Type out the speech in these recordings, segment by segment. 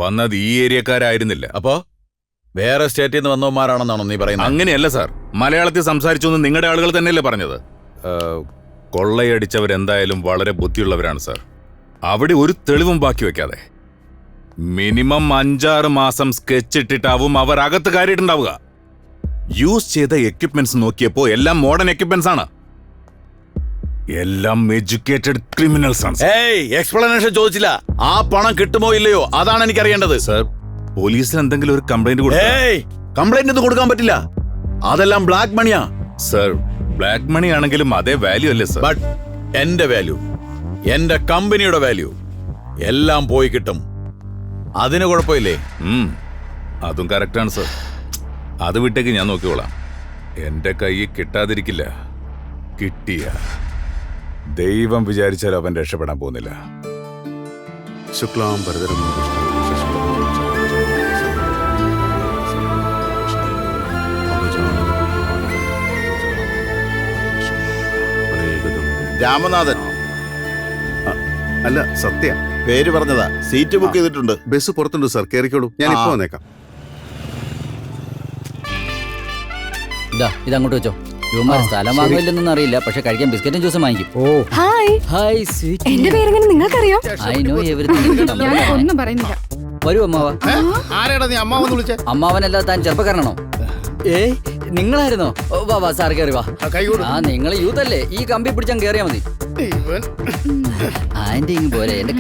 വന്നത് ഈ ഏരിയക്കാരായിരുന്നില്ല. അപ്പോ വേറെ സ്റ്റേറ്റിൽ നിന്ന് വന്നവന്മാരാണെന്നാണോ നീ പറയുന്നത്? അങ്ങനെയല്ല സാർ, മലയാളത്തിൽ സംസാരിച്ചു നിങ്ങളുടെ ആളുകൾ തന്നെയല്ലേ പറഞ്ഞത്. കൊള്ളയടിച്ചവരെന്തായാലും വളരെ ബുദ്ധിയുള്ളവരാണ് സാർ. അവിടെ ഒരു തെളിവും ബാക്കി വെക്കാതെ മിനിമം 5-6 മാസം സ്കെച്ച് ഇട്ടിട്ടാവും അവർ അകത്ത് കയറിയിട്ടുണ്ടാവുക. യൂസ് ചെയ്ത എക്യുപ്മെന്റ്സ് നോക്കിയപ്പോ എല്ലാം മോഡേൺ എക്യുപ്മെന്റ്സ് ആണ്. എല്ലാം എഡ്യൂക്കേറ്റഡ് ക്രിമിനൽസ് ആണ്. എക്സ്പ്ലനേഷൻ ചോദിച്ചില്ല. ആ പണം കിട്ടുമോ ഇല്ലയോ അതാണ് എനിക്ക് അറിയേണ്ടത്. സാർ, പോലീസിന് എന്തെങ്കിലും ഒരു കംപ്ലൈന്റ് കംപ്ലൈന്റ് ഒന്നും കൊടുക്കാൻ പറ്റില്ല. അതെല്ലാം ബ്ലാക്ക് മണിയാ. സാർ, ബ്ലാക്ക് മണി ആണെങ്കിലും അതേ വാല്യൂ അല്ലേ സാർ? ബട്ട് എന്റെ വാല്യൂ, എന്റെ കമ്പനിയുടെ വാല്യൂ എല്ലാം പോയി കിട്ടും. അതിന് കുഴപ്പമില്ലേ? അതും കറക്റ്റാണ് സാർ. അത് വിട്ടേക്ക്, ഞാൻ നോക്കിക്കോളാം. എന്റെ കൈ കിട്ടാതിരിക്കില്ല. കിട്ടിയ ദൈവം വിചാരിച്ചാൽ അവൻ രക്ഷപ്പെടാൻ പോകുന്നില്ല. ശുക്ലാം ഭരതരം രാമനാഥൻ അല്ല, സത്യ പേര് പറഞ്ഞതാ. സീറ്റ് ബുക്ക് ചെയ്തിട്ടുണ്ട്. ബസ് പുറത്തുണ്ട് സാർ, കയറിക്കോളൂ. ഞാൻ ഇപ്പൊ വന്നേക്കാം. ഇതങ്ങോട്ട് വെച്ചോ. സ്ഥലം വാങ്ങില്ലെന്നൊന്നും അറിയില്ല, പക്ഷെ കഴിക്കാൻ ബിസ്ക്കറ്റും ജ്യൂസും വാങ്ങിക്കും. Hi sweet. എന്റെ പേരെങ്ങനെ നിങ്ങൾക്കറിയാം? I know everything. ഒന്നും പറയുന്നില്ല. വരൂ അമ്മാവ. ആരാടാ നീ അമ്മാവെന്ന് വിളിച്ചേ? അമ്മാവനല്ല, താൻ ചെറുപ്പക്കാരനാണോ? നിങ്ങളായിരുന്നോ? വാ സാർ, കയറി വാ. നിങ്ങൾ യൂത്ത് അല്ലേ? ഈ കമ്പി പിടിച്ചാൽ കയറിയാ മതി. ആന്റി ഇങ്ങ് പോരെ. എന്റെ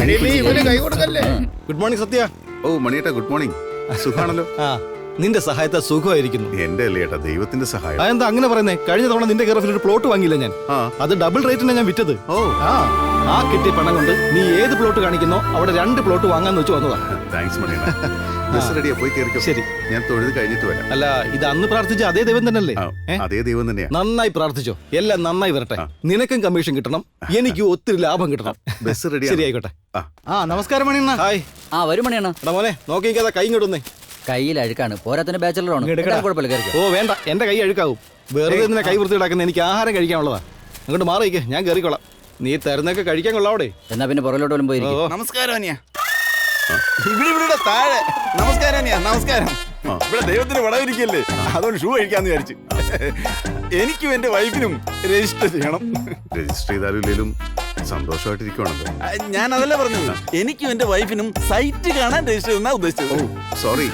ഗുഡ് മോർണിംഗ് സത്യ. ഓ മണിയേട്ടാ, ഗുഡ് മോർണിംഗ്. സുഖാണല്ലോ? നിന്റെ സഹായത്തെ സുഖമായിരിക്കുന്നു. എന്റെ അല്ലേ ഏട്ടാ, ദൈവത്തിന്റെ സഹായം. എന്താ അങ്ങനെ പറയുന്നേ? കഴിഞ്ഞ തവണ നിന്റെ ഗർഫിൽ ഒരു പ്ലോട്ട് വാങ്ങിയില്ല ഞാൻ. അത് ഡബിൾ റേറ്റിനാ ഞാൻ വിറ്റത്. ആ കിട്ടിയ പണം കൊണ്ട് നീ ഏത് പ്ലോട്ട് കാണിക്കുന്നോ അവിടെ 2 പ്ലോട്ട് വാങ്ങാന്ന് വെച്ച് വന്നതാ. താങ്ക്സ് മണിയേട്ടാ. ബസ് റെഡിയാ, പോയി കയറിക്കോ. ശരി, ഞാൻ തൊഴുത് കഴിഞ്ഞിട്ട് വരാം. അല്ല, ഇത് അന്ന് പ്രാർത്ഥിച്ച അതേ ദൈവം തന്നെയല്ലേ? അതേ ദൈവം തന്നെയാ. നന്നായി പ്രാർത്ഥിച്ചോ, എല്ലാം നന്നായി വരട്ടെ. നിനക്കും കമ്മീഷൻ കിട്ടണം, എനിക്ക് ഒത്തിരി ലാഭം കിട്ടണം. Bus ready. ശരി, ആയിക്കോട്ടെ. നമസ്കാരം മണിയണ്ണ. ഹായ്. വരും മണിയണ്ണ. മോനെ നോക്കിക്കാതെ കൈ ഇങ്ങോട്ടൊന്നേ. കയ്യിൽ അഴുക്കാണ്, പോരാത്തിന് ബാച്ചലറാണ്. ഓ വേണ്ട, എന്റെ കൈ അഴുക്കാവും. വെറുതെ നിന്നെ കൈ വൃത്തിയിടാക്കുന്ന എനിക്ക് ആഹാരം കഴിക്കാനുള്ളതാ. അങ്ങോട്ട് മാറിയിക്കേ, ഞാൻ കയറിക്കോളാം. നീ തരുന്നൊക്കെ കഴിക്കാൻ കൊള്ളാവിടെ. എന്നാ പിന്നെ പുറകിലോട്ട് പോലും പോയിരിക്കും. നമസ്കാരം അനിയ. ഇവിടെ താഴെ. നമസ്കാരം അനിയ. നമസ്കാരം. ഇവിടെ ദൈവത്തിന് വടവിരിക്കല്ലേ, അതുകൊണ്ട് ഷൂ കഴിക്കാന്ന് വിചാരിച്ചു. എനിക്കും എന്റെ വൈഫിനും രജിസ്റ്റർ ചെയ്യണം. രജിസ്റ്റർ ചെയ്താലും ഇല്ലേലും സന്തോഷമായിട്ടിരിക്കുവാണല്ലോ. ഞാൻ അതല്ല പറഞ്ഞത്, എനിക്കും എന്റെ വൈഫിനും സൈറ്റ് കാണാൻ രജിസ്റ്റർ ചെയ്യുന്ന ഉദ്ദേശിച്ചത്. സോറി.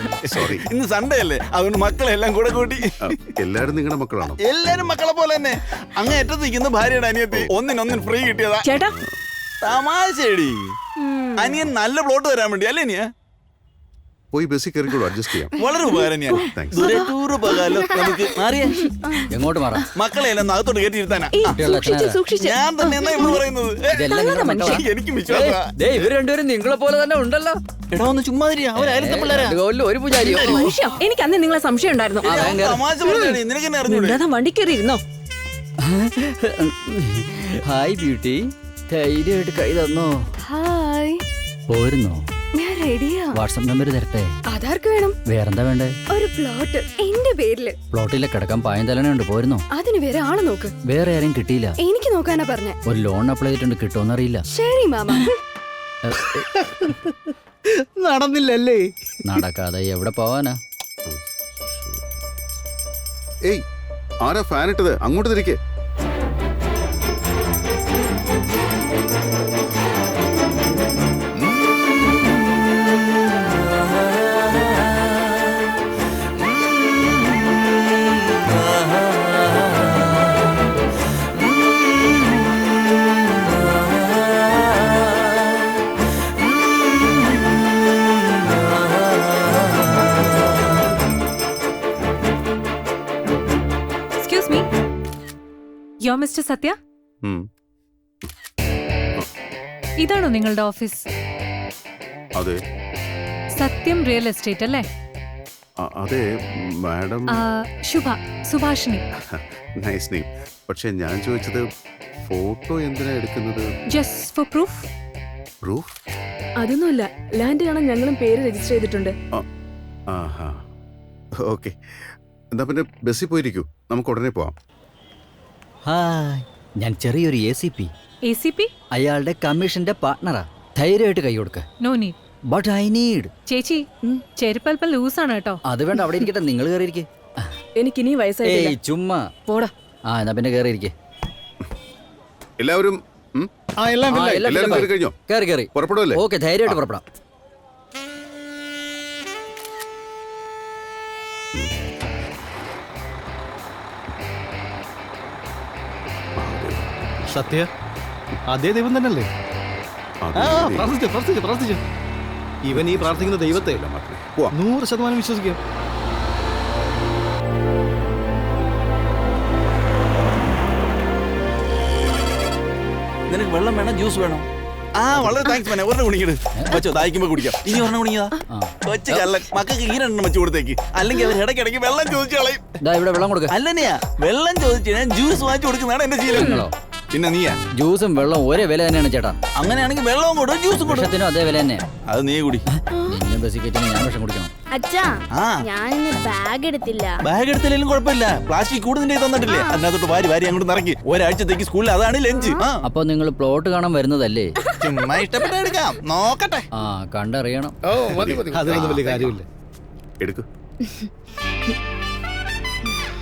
ഇന്ന് സൺഡേ അല്ലേ, അതുകൊണ്ട് മക്കളെല്ലാം കൂടെ കൂട്ടി. എല്ലാരും നിങ്ങളുടെ മക്കളാണോ? എല്ലാരും മക്കളെ പോലെ തന്നെ. അങ്ങ് ഏറ്റത്ത് നിൽക്കുന്ന ഭാര്യയുടെ അനിയത്തി ഒന്നിനൊന്നിന് ഫ്രീ കിട്ടിയതാ. ചേട്ടാ തമാശേടി. അനിയൻ നല്ല പ്ലോട്ട് തരാൻ വേണ്ടി അല്ലേ നീ? പോയി ബസ്സിൽ കയറിക്കോളൂ, അഡ്ജസ്റ്റ് ചെയ്യാം. വളരെ ഉപകാരം. നമുക്ക് മാറിയേ. എങ്ങോട്ട് മാറാം? മക്കളെ എല്ലാം അകത്തോട്ട് കയറ്റിയിരുത്താനാ. സൂക്ഷിച്ച്. ഞാൻ തന്നെ ഇവിടെ പറയുന്നത്. എനിക്ക് വിശ്വാസം. ഇവർ രണ്ടുപേരും നിങ്ങളെ പോലെ തന്നെ ഉണ്ടല്ലോ. എടാ ഒന്ന് ചുമ്മാ പിള്ളേരാ. ഒരു പൂജാരിയോ? എനിക്ക് അന്ന് നിങ്ങളെ സംശയം ഉണ്ടായിരുന്നു. തമാശ പറഞ്ഞാടി, നിനക്ക് എന്നെ അറിഞ്ഞൂടെ? വണ്ടി കയറി ഇരുന്നോ. Hi beauty. ധൈര്യമായിട്ട് കൈ തന്നോ? ഹായ്. പോരുന്നോ? ഞാൻ റെഡിയാ. വാട്സ്ആപ്പ് നമ്പർ തരട്ടെ? ആധാർക്ക് വേണം. വേറെന്താ വേണ്ടേ? ഒരു പ്ലോട്ട് എന്റെ പേരില്. പ്ലോട്ടിലെ കിടക്കാൻ പായം തലനുണ്ട്, പോരുന്നോ? അതിന് വേറെ ആള് നോക്ക്. വേറെ ആരും കിട്ടിയില്ല. എനിക്ക് നോക്കാനാ പറഞ്ഞ. ഒരു ലോൺ അപ്ലൈ ചെയ്തിട്ടുണ്ട്, കിട്ടുമെന്നറിയില്ല. ശരി മാമ. നടന്നില്ലല്ലേ? നടക്കാതെ എവിടെ പോവാനാ? ഏയ്, ആരാ ഫാൻ ഇട്ടത്? അങ്ങോട്ട് തിരിക്കേ. യോ മിസ്റ്റർ സത്യ, ഇതാണോ നിങ്ങളുടെ ഓഫീസ്? അതെ. സത്യം റിയൽ എസ്റ്റേറ്റ് അല്ലേ? അതെ മാഡം. സുഭാഷിണി. Nice name. പക്ഷെ ഞാൻ ചോദിച്ചത് ഫോട്ടോ എന്തിനാ എടുക്കുന്നത്? Just for proof. പ്രൂഫ്? അതൊന്നുമില്ല, ലാൻഡ് കാണാൻ ഞങ്ങളും പേര് രജിസ്റ്റർ ചെയ്തിട്ടുണ്ട്. ഓക്കെ, എന്താ പിന്നെ ബസ്സിൽ പോയിരിക്കൂ, നമുക്ക് ഉടനെ പോവാം. ഹായ്, ഞാൻ ചെറിയൊരു ACP. ACP? അയാളുടെ കമ്മീഷന്റെ പാർട്ട്ണറാ. ധൈര്യമായിട്ട് കൈ കൊടുക്ക. No need. But I need. ചേച്ചി ചെരുപ്പൽപ്പം ലൂസാണ് കേട്ടോ. അത് വേണ്ട, അവിടെ ഇരിക്കട്ടെ, നിങ്ങൾ കയറിയിരിക്കെ. എനിക്കിനി വയസ്സായിട്ടില്ല. ഏയ് ചുമ്മാ. പോടാ. ആ എന്നാ പിന്നെ കയറിയിരിക്കെ. എല്ലാവരും ഉം? എല്ലാം എല്ലാവരും കയറി കഴിഞ്ഞോ? കയറി. പുറപ്പെടുമല്ലേ? ഓക്കെ, ധൈര്യമായിട്ട് പുറപ്പെടാം. സത്യ അതേ ദൈവം തന്നെയല്ലേ? പ്രാർത്ഥിച്ചു. ഇവൻ ഈ പ്രാർത്ഥിക്കുന്ന ദൈവത്തെ 100% വിശ്വസിക്കാം. നിനക്ക് വെള്ളം വേണം, ജ്യൂസ് വേണം? ആ വളരെ താങ്ക്സ് മോനെ. ഒരെണ്ണം കുടിക്കട് വെച്ചോ, ദാഹിക്കുമ്പോ കുടിക്കാം. ഇനി ഒരെണ്ണം കുടിക്കാ കൊച്ചു കള്ള മക്കൾക്ക് ഈ രണ്ടെണ്ണം വെച്ച് കൊടുത്തേക്ക്. അല്ലെങ്കിൽ അവർ ഇടയ്ക്കിടയ്ക്ക് വെള്ളം ചോദിച്ചു കളയും. ഇവിടെ വെള്ളം കൊടുക്ക. അല്ലനെയാ വെള്ളം ചോദിച്ചു ഞാൻ ജ്യൂസ് വാങ്ങിച്ചു കൊടുക്കുന്നതാണ് എന്റെ ശീലം. പിന്നെ നീയാ? ജ്യൂസും വെള്ളം ഒരേ വില തന്നെയാണ് ചേട്ടാ. അങ്ങനെയാണെങ്കിൽ വെള്ളവും കൊടുക്കും ജ്യൂസും കൊടുക്കും. വിഷത്തിനും അതേ വില തന്നെ. അത് നീ കുടി. നിന്നെ ബസ്സിൽ കയറ്റി ഞാൻ വിഷം കുടിക്കണം. അച്ഛാ, ആ ഞാൻ ബാഗ് എടുത്തില്ല. ബാഗ് എടുത്തില്ലെങ്കിലും കുഴപ്പമില്ല. പ്ലാസ്റ്റിക് കൂടെ നിന്റെ തന്നിട്ടില്ലേ? അതിനകത്തോട്ട് വാരി അങ്ങോട്ട് നിറക്കി ഒരാഴ്ചത്തേക്ക് സ്കൂളിൽ അതാണ് ലഞ്ച്. അപ്പൊ നിങ്ങൾ പ്ലോട്ട് കാണാൻ വരുന്നതല്ലേ? ചുമ്മാ ഇഷ്ടപ്പെട്ട എടുക്കാം, നോക്കട്ടെ. ആ കണ്ടറിയണം. അതൊന്നും വലിയ കാര്യമില്ല. എടുക്കൂ.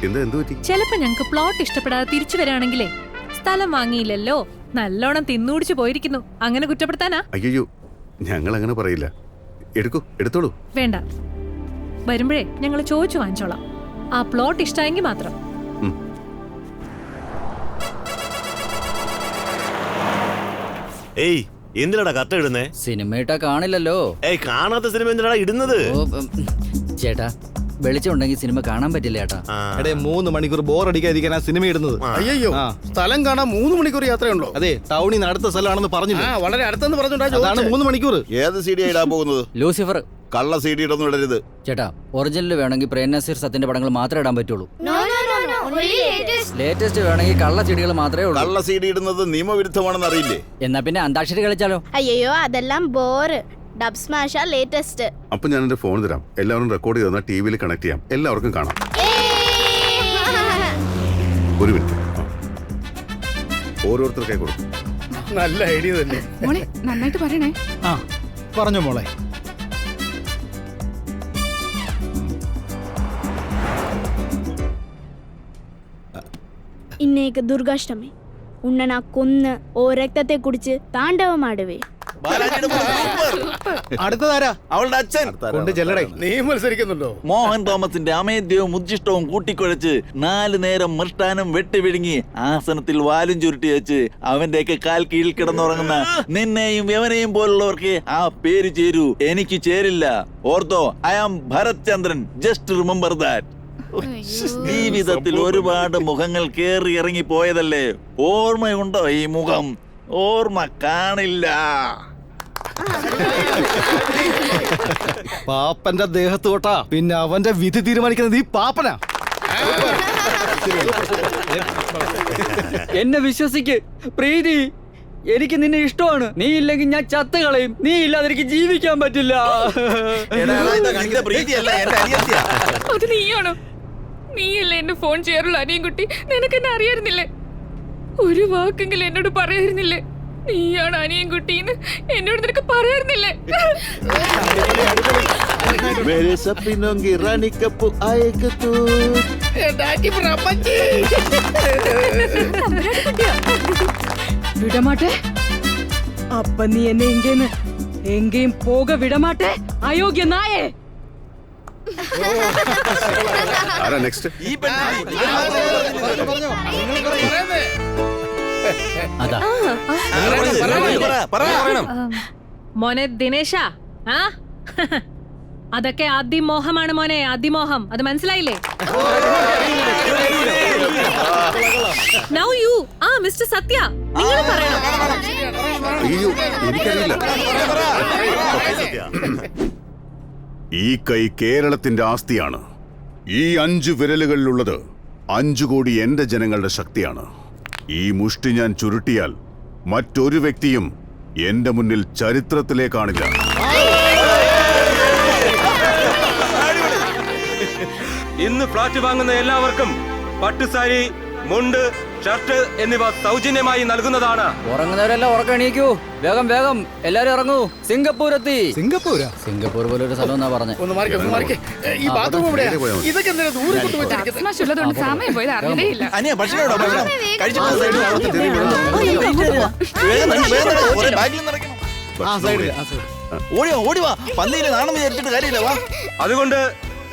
എന്ത് പറ്റി? ചിലപ്പോ ഞങ്ങക്ക് പ്ലോട്ട് ഇഷ്ടപ്പെടാതെ തിരിച്ചു വരാണെങ്കിലേ സ്ഥലം വാങ്ങിയില്ലല്ലോ, നല്ലോണം തിന്നുടിച്ചു പോയിരിക്കുന്നു, അങ്ങനെ കുറ്റപ്പെടുത്താനാ? അയ്യോ, ഞങ്ങൾ അങ്ങനെ പറയില്ല. എടുത്തോളൂ. വേണ്ട, വരുമ്പോഴേ ഞങ്ങൾ ചോദിച്ചു വാങ്ങിച്ചോളാം. ആ പ്ലോട്ട് ഇഷ്ടമായെങ്കിൽ മാത്രം. ഏയ് എന്തിനാടാ കത്ത ഇടുന്നേ? സിനിമ ഇട്ടാ കാണില്ലല്ലോ. ഏയ് കാണാത്ത സിനിമ എന്തിനാടാ ഇടുന്നത്? ചേട്ടാ, വെളിച്ചം ഉണ്ടെങ്കിൽ സിനിമ കാണാൻ പറ്റില്ല ചേട്ടാ. 3 മണിക്കൂർ ബോർ അടിക്കാതിരിക്കാൻ ആ സിനിമ ഇടുന്നത്. അയ്യോ, സ്ഥലം കാണാൻ 3 മണിക്കൂർ യാത്രയുണ്ടോ? അതെ, ടൗണിൽ നിന്ന് അടുത്ത സ്ഥലമാണെന്ന് പറഞ്ഞില്ല. വളരെ അടുത്തെന്ന് പറഞ്ഞോണ്ടാ. 3 മണിക്കൂർ. ഏത് CD ഇടാൻ പോകുന്നത്? ലൂസിഫർ. കള്ള CD ഇടൊന്നും ഇടരുത് ചേട്ടാ. ഒറിജിനൽ വേണമെങ്കിൽ പ്രേം നസീർ സത്യന്റെ പടങ്ങൾ മാത്രമേ ഇടാൻ പറ്റുള്ളൂ. ലേറ്റസ്റ്റ് വേണമെങ്കിൽ കള്ള ചെടികൾ മാത്രമേ ഉള്ളൂ. കള്ള CD ഇടുന്നത് നിയമവിരുദ്ധമാണെന്ന് അറിയില്ലേ? എന്നാ പിന്നെ അന്താക്ഷരി കളിച്ചാലോ? അയ്യോ, അതെല്ലാം ബോറ്. Dub സ്മാഷ latest. അപ്പൊ ഞാൻ എന്റെ ഫോൺ തരാം. എല്ലാവരും റെക്കോർഡ് ചെയ്ത് തന്നാൽ TV കണക്ട് ചെയ്യാം, എല്ലാവർക്കും കാണാം. ഒരു മിനിറ്റ്, ഓരോരുത്തർക്കായി കൊടുക്കും. നല്ല ഐഡിയ തന്നെ. മോളെ നന്നായിട്ട് പറയണേ. പറഞ്ഞോ മോളെ. ಇನ್ನೇಕ ದುರ್ಗಾಷ್ಟಮಿ. ಉಣ್ಣನ കൊന്ന് ഓ രക്തത്തെ കുടിച്ച് താണ്ഡവമാടുവേ. അടുത്തതാരാ? അവളുടെ അച്ഛൻ കൊണ്ട് ചെല്ലടേ. നീ മത്സരിക്കുന്നുണ്ടോ? മോഹൻ തോമസിന്റെ അമേദ്യവും ഉജ്ജിഷ്ടവും കൂട്ടിക്കുഴച്ച് 4 നേരം മൃഷ്ടാനം വെട്ടിവിഴുങ്ങി ആസനത്തിൽ വാലും ചുരുട്ടി വെച്ച് അവന്റെയൊക്കെ കാൽ കീഴിൽ കിടന്നുറങ്ങുന്ന നിന്നെയും യവനെയും പോലുള്ളവർക്ക് ആ പേര് ചേരൂ. എനിക്ക് ചേരില്ല. ഓർത്തോ, I am Bharath Chandran. Just remember that. ജീവിതത്തിൽ ഒരുപാട് മുഖങ്ങൾ കേറി ഇറങ്ങി പോയതല്ലേ? ഓർമ്മയുണ്ടോ ഈ മുഖം? ഓർമ്മ കാണില്ല. പാപ്പന്റെ ദേഹത്ത് തൊട്ടാ പിന്നെ അവന്റെ വിധി തീരുമാനിക്കുന്നത് ഈ പാപ്പനാ. എന്നെ വിശ്വസിക്ക് പ്രീതി, എനിക്ക് നിന്നെ ഇഷ്ടമാണ്. നീ ഇല്ലെങ്കിൽ ഞാൻ ചത്ത് കളയും. നീ ഇല്ലാതെ എനിക്ക് ജീവിക്കാൻ പറ്റില്ല. അത് നീയാണോ? നീയല്ലേ എന്നെ ഫോൺ ചെയ്യാറുള്ള അനിയൻകുട്ടി? നിനക്ക് എന്നെ അറിയായിരുന്നില്ലേ? ഒരു വാക്കെങ്കിലും എന്നോട് പറയായിരുന്നില്ലേ? നീയാണ് അനിയൻകുട്ടിന്ന് എന്നോട് നിനക്ക് പറയായിരുന്നില്ലേ? വിടമാട്ടെ. അപ്പ നീ എന്നെ എങ്കേയും പോക വിടമാട്ടെ, അയോഗ്യ നായേ. ആരാ നെക്സ്റ്റ്? അതാ മോനെ ദിനേശ, ആ അതൊക്കെ അതിമോഹമാണ് മോനെ, അതിമോഹം. അത് മനസ്സിലായില്ലേ? Now you. ആ മിസ്റ്റർ സത്യ, നിങ്ങൾ പറയണം. അയ്യോ, എനിക്കറിയില്ല. ഈ കൈ കേരളത്തിന്റെ ആസ്തിയാണ്. ഈ 5 വിരലുകളിലുള്ളത് 5 കോടി എന്റെ ജനങ്ങളുടെ ശക്തിയാണ്. ഈ മുഷ്ടി ഞാൻ ചുരുട്ടിയാൽ മറ്റൊരു വ്യക്തിയും എന്റെ മുന്നിൽ ചരിത്രത്തിലേ കാണില്ല. ഇന്ന് ഫ്ലാറ്റ് വാങ്ങുന്ന എല്ലാവർക്കും പട്ടുസാരി, മുണ്ട്, ഷർട്ട് എന്നിവ സൗജന്യമായി നൽകുന്നതാണ്. ഉറങ്ങുന്നവരെല്ലാം ഉറക്കം എണീക്കൂ. വേഗം വേഗം എല്ലാരും ഇറങ്ങൂ. സിംഗപ്പൂർ എത്തി. സിംഗപ്പൂരാ? സിംഗപ്പൂർ പോലെ ഒരു സ്ഥലം എന്നാ പറഞ്ഞത്. ഒന്ന് മാറിക്കേ, ഒന്ന് മാറിക്കേ. ഈ ബാത്റൂം എവിടെയാ? ഇതൊക്കെ എന്തിനാ ദൂരെ കൊണ്ട് വെച്ചിരിക്കുന്നത്? ഭക്ഷണമുള്ളതുകൊണ്ട് സമയം പോയത് അറിഞ്ഞേയില്ല. അനിയ ഭക്ഷണം ഇടോ, ഭക്ഷണം കഴിച്ചിട്ട് ബാഗിൽ നിറയ്ക്കണം. ഓടിവാ പന്നിയില് നാണം വിചാരിച്ചിട്ട് കാര്യമില്ല. വാ. അതുകൊണ്ട്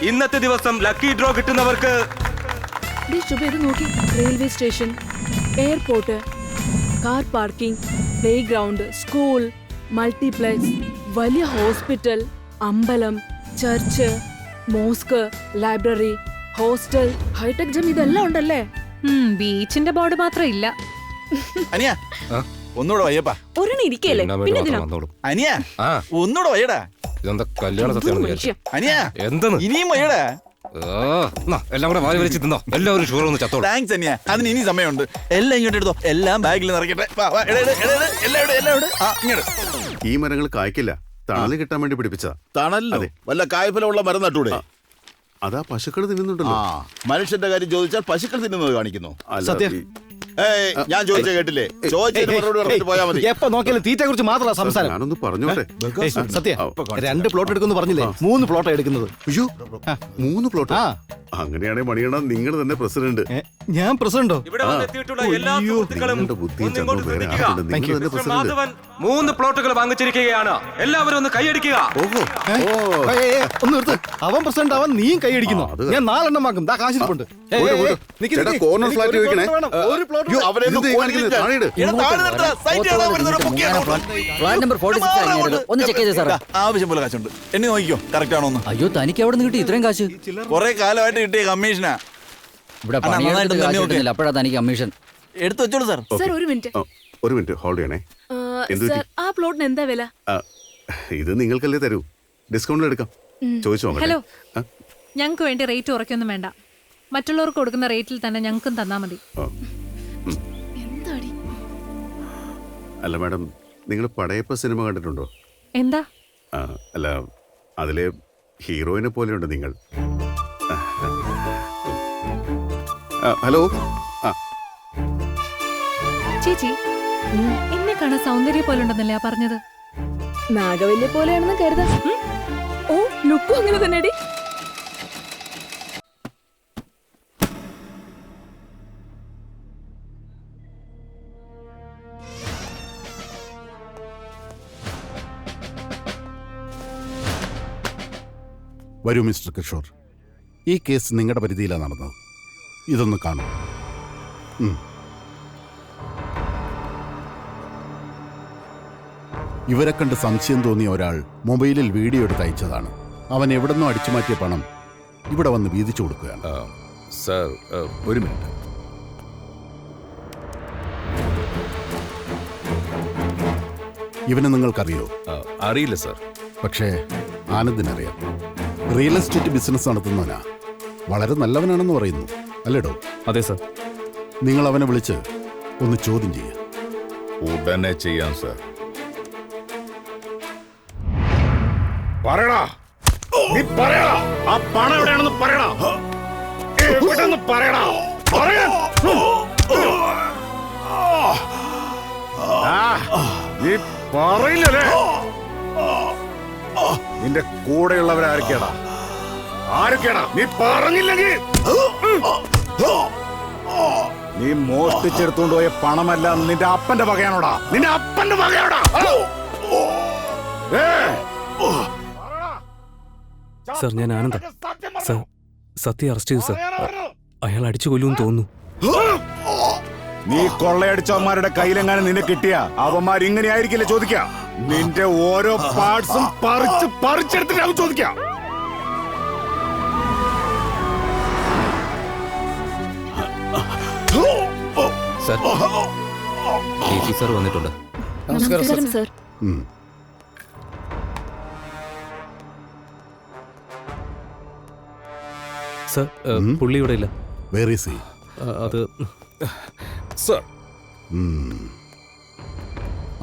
ഇന്നത്തെ ദിവസം ലക്കി ഡ്രോ കിട്ടുന്നവർക്ക് railway station, airport, car parking, play ground, school, multiplex, വലിയ ഹോസ്പിറ്റൽ, അമ്പലം, church, mosque, library, hostel, hi-tech gym ഇതെല്ലാം ഉണ്ടല്ലേ? ബീച്ചിന്റെ ബോർഡ് മാത്രം ഇല്ല. അനിയ ഒന്നുകൂടെ വയ്യപ്പാ. ഒരെണ്ണം ഇരിക്കല്ലേ പിന്നെ ഇതിനാ? അനിയ ഒന്നുകൂടെ വയ്യടാ. ഇതെന്താ കല്യാണ മനുഷ്യ. അനിയ എന്തെന്ന് ഇനിയും വയ്യടാ. എല്ലാം കൂടെ വാരി വലിച്ച് തിന്നോ. എല്ലാവരും ഷുഗർ ഒന്ന് ചത്തോളൂ. താങ്ക്സ് അനിയ, അതിന് ഇനി സമയമുണ്ട്. എല്ലാം ഇങ്ങോട്ട് എടുത്തോ, എല്ലാം ബാഗിൽ നിറയ്ക്കട്ടെ. ഇങ്ങോട്ട് ഈ മരങ്ങൾ കായ്ക്കില്ല, തണല് കിട്ടാൻ വേണ്ടി പിടിപ്പിച്ചതാ. തണല്ലോ വല്ല കായ്ഫലമുള്ള മരം നട്ടൂടെ? അതാ പശുക്കൾ തിന്നുന്നുണ്ടല്ലോ. മനുഷ്യന്റെ കാര്യം ചോദിച്ചാൽ പശുക്കൾ തിന്നുന്നത് കാണിക്കുന്നു. സത്യം. ഞാൻ ചോദിച്ച കേട്ടില്ലേ? ചോദിച്ചതിന് മറുപടി പറഞ്ഞിട്ട് പോയാ മതി. എപ്പോ നോക്കിയാലും തീറ്റയെ കുറിച്ച് മാത്രമല്ല സംസാരം. ഞാനൊന്ന് പറഞ്ഞോട്ടെ. സത്യം. 2 പ്ലോട്ട് എടുക്കുന്നു പറഞ്ഞില്ലേ? 3 പ്ലോട്ട് എടുക്കുന്നത്. അയ്യോ, 3 പ്ലോട്ട്. അങ്ങനെയാണെങ്കിൽ മണിയണ്ണ നിങ്ങൾ തന്നെ പ്രസിഡന്റ്. ഞാൻ പ്രസിഡന്റോ? ഇവിടെ വന്നെത്തിയിട്ടുള്ള എല്ലാ സുഹൃത്തുക്കളും നിങ്ങളുടെ ബുദ്ധിയും ഒന്നിങ്ങോട്ട് ചന്ദ്രനും വേറെ ശ്രദ്ധിക്കുക. ആരുണ്ട്? നിങ്ങൾ തന്നെ മിസ്റ്റർ പ്രസിഡന്റ്. മാധവൻ 3 പ്ലോട്ടുകൾ വാങ്ങിച്ചിരിക്കുകയാണ്. എല്ലാവരും ഒന്ന് കൈയടിക്കുക. ഓഹോ, ഒന്ന് നിർത്ത്. അവൻ പ്രസിഡന്റ് അവൻ നീയും കൈയടിക്കുന്നു. അത് ഞാൻ 4 എണ്ണം വാങ്ങും. ദാ കാശിരിപ്പുണ്ട്. ചേട്ടാ, corner flat ചോദിക്കണേ. ഒരു പ്ലോട്ട് ഫ്ലാറ്റ് നമ്പർ 46 ഒന്ന് ചെക്ക് ചെയ്തേ സാറേ. ആവശ്യം പോലെ കാശുണ്ട്. എന്നെ നോക്കിക്കോ, കറക്റ്റ് ആണോ എന്ന്. അയ്യോ, തനിക്ക് എവിടെ നിന്ന് കിട്ടി ഇത്രയും കാശ്? കുറെ കാലമായിട്ട് കിട്ടിയ കമ്മീഷനാ. ഇവിടെ പണിയെടുത്ത് കാശ് കിട്ടുന്നില്ല, അപ്പോഴാ തനിക്ക് കമ്മീഷൻ. എടുത്തു വെച്ചോളൂ സാർ. സാർ ഒരു മിനിറ്റ്. ഒരു മിനിറ്റ് ഹോൾഡ് ചെയ്യണേ. സാർ ആ പ്ലോട്ടിന് എന്താ വില? ഇത് നിങ്ങൾക്കല്ലേ തരൂ, ഡിസ്കൗണ്ടിൽ എടുക്കാം. ചോദിച്ചു ഹലോ, നോക്കട്ടെ. ഞങ്ങൾക്ക് വേണ്ടി റേറ്റ് കുറയ്ക്കൊന്നും വേണ്ട. മറ്റുള്ളവർക്ക് കൊടുക്കുന്ന റേറ്റിൽ തന്നെ ഞങ്ങൾക്കും തന്നാ മതി. എന്താടി? അല്ല മാഡം, നിങ്ങൾ പടയപ്പ സിനിമ കണ്ടിട്ടുണ്ടോ? എന്താ? അല്ല, അതിലെ ഹീറോയിനെ പോലെയുണ്ട് നിങ്ങൾ. ഹലോ. ചേച്ചി, എന്നെ കാണാൻ സൗന്ദര്യ പോലെ ഉണ്ടെന്നല്ലേ ആ പറഞ്ഞത്? നാഗവല്യ പോലെയാണെന്ന് കരുതാം. ഓ, ലുക്കും അങ്ങനെ തന്നെടി. വരൂ മിസ്റ്റർ കിഷോർ, ഈ കേസ് നിങ്ങളുടെ പരിധിയിലാണ് നടന്നത്. ഇതൊന്ന് കാണൂ. ഇവരെ കണ്ട് സംശയം തോന്നിയ ഒരാൾ മൊബൈലിൽ വീഡിയോ എടുത്ത് അയച്ചതാണ്. അവൻ എവിടെ നിന്നോ അടിച്ചു മാറ്റിയ പണം ഇവിടെ വന്ന് വീതിച്ചു കൊടുക്കുകയാണ്. സാർ, ഒരു മിനിറ്റ്. ഇവനെ നിങ്ങൾക്കറിയോ? അറിയില്ല സാർ. പക്ഷേ ആനന്ദിനറിയാം. റിയൽ എസ്റ്റേറ്റ് ബിസിനസ് നടത്തുന്നവനാ. വളരെ നല്ലവനാണെന്ന് പറയുന്നു, അല്ലേടോ? അതെ സാർ. നിങ്ങൾ അവനെ വിളിച്ച് ഒന്ന് ചോദ്യം ചെയ്യുക. ഉടനെ ചെയ്യാം സാർ. പറയടാ, നീ പറയടാ, ആ പണം എവിടെയാണെന്ന് പറയടാ. എവിടെന്ന് പറയടാ, പറയാൻ. നീ പറയില്ലല്ലേ? നിന്റെ കൂടെയുള്ളവരാരൊക്കെയാടാ? ആരൊക്കെയാടാ? നീ പറഞ്ഞില്ലെങ്കിൽ നീ മോഷ്ടിച്ചെടുത്തോണ്ട് പോയ പണമല്ല നിന്റെ അപ്പന്റെ വകയാണോടാ? നിന്റെ അപ്പന്റെ വകയാണോടാ? സാർ, ഞാൻ ആനന്ദ. സാർ, സത്യം അറസ്റ്റ് ചെയ്തു സാർ. അയാൾ അടിച്ചു കൊല്ലുമെന്ന് തോന്നുന്നു. നീ കൊള്ളയടിച്ചവന്മാരുടെ കയ്യിലെങ്ങാനും നിന്നെ കിട്ടിയ അവന്മാർ ഇങ്ങനെയായിരിക്കില്ല ചോദിക്കുക. നിന്റെ ഓരോ പാർട്സും പറിച്ചെടുത്തിട്ട് അവൻ ചോദിക്കാം. സാർ, ഡിസി സാർ വന്നിട്ടുണ്ട്. നമസ്കാരം സാർ. സാർ, പുള്ളി ഇവിടെ ഇല്ല. Where is he? അത് സാർ,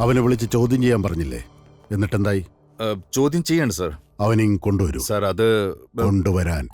അവനെ വിളിച്ച് ചോദ്യം ചെയ്യാൻ പറഞ്ഞില്ലേ? എന്നിട്ടെന്തായി? ചോദ്യം ചെയ്യാണ് സാർ. അവനെയും കൊണ്ടുവരൂ. സാർ, അത് കൊണ്ടുവരാൻ.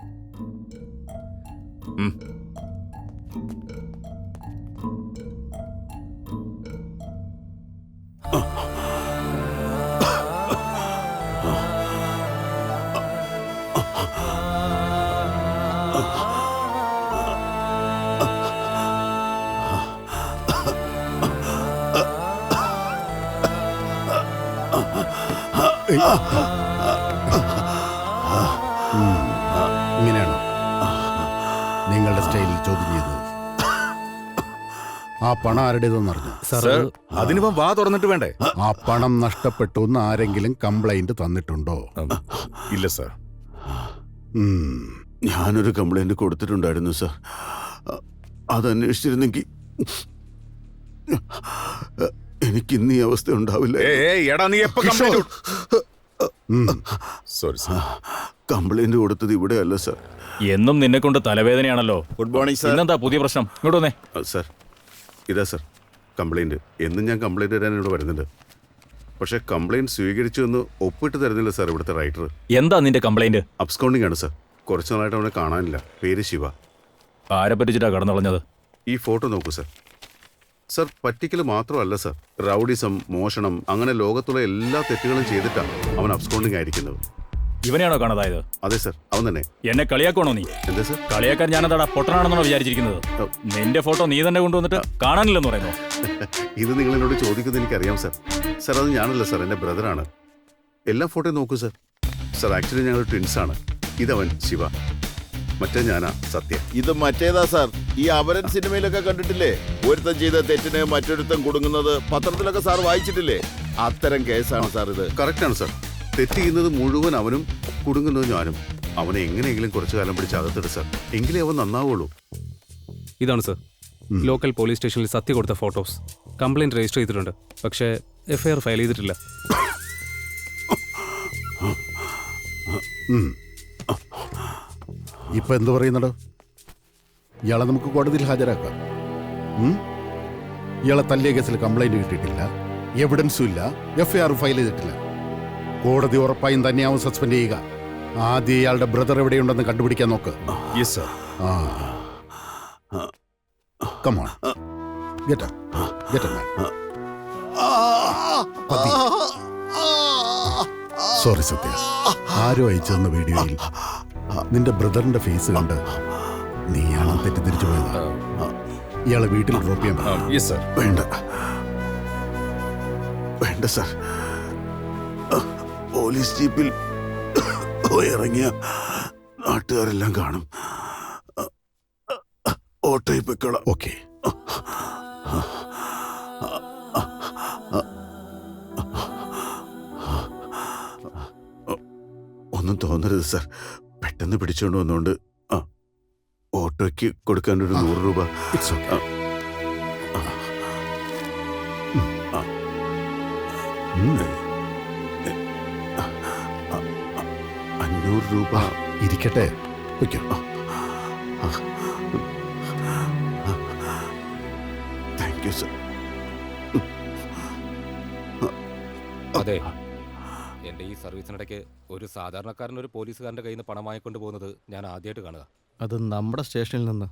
ഇങ്ങനെയാണോ നിങ്ങളുടെ സ്റ്റൈലിൽ ചോദ്യം ചെയ്തത്? ആ പണം ആരുടേതെന്ന് അറിഞ്ഞു? സർ, അതിനിപ്പം വാ തുറന്നിട്ട് വേണ്ടേ? ആ പണം നഷ്ടപ്പെട്ടു എന്ന് ആരെങ്കിലും കംപ്ലൈന്റ് തന്നിട്ടുണ്ടോ? ഇല്ല സർ. ഞാനൊരു കംപ്ലൈന്റ് കൊടുത്തിട്ടുണ്ടായിരുന്നു സർ. അതന്വേഷിച്ചിരുന്നെങ്കിൽ എനിക്കിന്ന് ഈ അവസ്ഥ ഉണ്ടാവില്ല. എടാ നീ എപ്പോ സോറി സർ. കംപ്ലൈന്റ് കൊടുത്തത് ഇവിടെ അല്ല സർ. എന്നും നിന്നെ കൊണ്ട് തലവേദനയാണല്ലോ. Good morning sir. ഇന്നെന്താ പുതിയ പ്രശ്നം? ഇങ്ങോട്ട് വന്നേ. സർ ഇതാ സർ കംപ്ലൈന്റ്. എന്നും ഞാൻ കംപ്ലൈന്റ് തരാൻ ഇവിടെ വരുന്നുണ്ട്. പക്ഷെ കംപ്ലൈന്റ് സ്വീകരിച്ചു എന്ന് ഒപ്പിട്ട് തരുന്നില്ല സർ ഇവിടുത്തെ റൈറ്റർ. എന്താ നിന്റെ കംപ്ലൈന്റ്? അബ്സ്കൗണ്ടിങ് ആണ് സർ. കുറച്ചു നാളായിട്ട് അവനെ കാണാനില്ല. പേര് ശിവ. ആരെ പറ്റിച്ചിട്ടാ കടന്നുകളഞ്ഞത്? ഈ ഫോട്ടോ നോക്കൂ സർ. സർ പറ്റിക്കൽ മാത്രമല്ല സർ, റൗഡിസം, മോഷണം, അങ്ങനെ ലോകത്തുള്ള എല്ലാ തെറ്റുകളും ചെയ്തിട്ടാണ് അവൻ അബ്സ്കൗണ്ടിങ് ആയിരിക്കുന്നത്. ഇവനെയാണോ കാണാതായത്? അതെ സർ, അവൻ തന്നെ. എന്നെ കളിയാക്കണോ നീ? എന്താ സർ? കളിയാക്കാൻ ഞാനെന്താടാ പൊട്ടനാണെന്നാണോ വിചാരിച്ചിരിക്കുന്നത്? നിന്റെ ഫോട്ടോ നീ തന്നെ കൊണ്ടുവന്നിട്ട് കാണാനില്ലെന്ന് പറയുന്നു. ഇത് നിങ്ങൾ എന്നോട് ചോദിക്കുന്നത് എനിക്കറിയാം സർ. സർ അത് ഞാനല്ല സർ, എൻ്റെ ബ്രദറാണ്. എല്ലാ ഫോട്ടോയും നോക്കൂ സർ. സർ ആക്ച്വലി ഞങ്ങൾ ട്വിൻസ് ആണ്. ഇതവൻ ശിവ, മറ്റേ ഞാനാ സത്യ. ഇത് മറ്റേതാ സാർ. ഈ അപരൻ സിനിമയിലൊക്കെ കണ്ടിട്ടില്ലേ? ഒരുത്തൻ ചെയ്ത തെറ്റിന് മറ്റൊരുത്തൻ കുടുങ്ങുന്നത് പത്രത്തിലൊക്കെ സാർ വായിച്ചിട്ടില്ലേ? അത്തരം കേസാണ് സാർ ഇത്. കറക്റ്റാണ് സർ. തെറ്റ് ചെയ്യുന്നത് മുഴുവൻ അവനും, കുടുങ്ങുന്നത് ഞാനും. അവനെ എങ്ങനെയെങ്കിലും കുറച്ചു കാലം പിടിച്ച് അകത്തിട് സർ, എങ്കിലേ അവൻ നന്നാവുള്ളൂ. ഇതാണ് സർ ലോക്കൽ പോലീസ് സ്റ്റേഷനിൽ സത്യ കൊടുത്ത ഫോട്ടോസ്. കംപ്ലൈന്റ് രജിസ്റ്റർ ചെയ്തിട്ടുണ്ട്, പക്ഷേ എഫ്ഐആർ ഫയൽ ചെയ്തിട്ടില്ല. ഇപ്പൊ എന്ത് പറയുന്നടോ? ഇയാളെ നമുക്ക് കോടതിയിൽ ഹാജരാക്കാം. ഇയാളെ തല്ലിയ കേസിൽ കംപ്ലൈന്റ് കിട്ടിയിട്ടില്ല, എവിഡൻസും ഇല്ല, എഫ്ഐആർ ഫയൽ ചെയ്തിട്ടില്ല. കോടതി ഉറപ്പായും തന്നെയാവും സസ്പെൻഡ് ചെയ്യുക. ആദ്യം ഇയാളുടെ ബ്രദർ എവിടെയുണ്ടെന്ന് കണ്ടുപിടിക്കാൻ നോക്ക്. Yes sir. Come on. Get up. Get up, man. Sorry Sathya. ആരോ അയച്ചെന്ന വീഡിയോയിൽ നിന്റെ ബ്രദറിന്റെ ഫേസ് കണ്ട് നീയാണ് തെറ്റിദ്ധരിച്ചു പോയത്. ഇയാളെ വീട്ടിൽ ഡ്രോപ്പ് ചെയ്യാൻ. Yes sir. വേണ്ട വേണ്ട സർ. പോലീസ് ജീപ്പിൽ ഇറങ്ങിയ നാട്ടുകാരെല്ലാം കാണും. ഓട്ടോയിൽ പൊയ്ക്കോളാം. ഓക്കെ. ഒന്നും തോന്നരുത് സർ. പെട്ടെന്ന് പിടിച്ചുകൊണ്ട് വന്നുകൊണ്ട് ഓട്ടോയ്ക്ക് കൊടുക്കാനൊരു 100 രൂപ. It's okay. 500 രൂപ ഇരിക്കട്ടെ. Thank you sir. അതെ, എന്റെ ഈ സർവീസിനിടയ്ക്ക് ഒരു സാധാരണക്കാരൻ ഒരു പോലീസുകാരന്റെ കയ്യിൽ നിന്ന് പണം വാങ്ങിക്കൊണ്ട് പോകുന്നത് ഞാൻ ആദ്യമായിട്ട് കാണുക. അത് നമ്മുടെ സ്റ്റേഷനിൽ നിന്ന്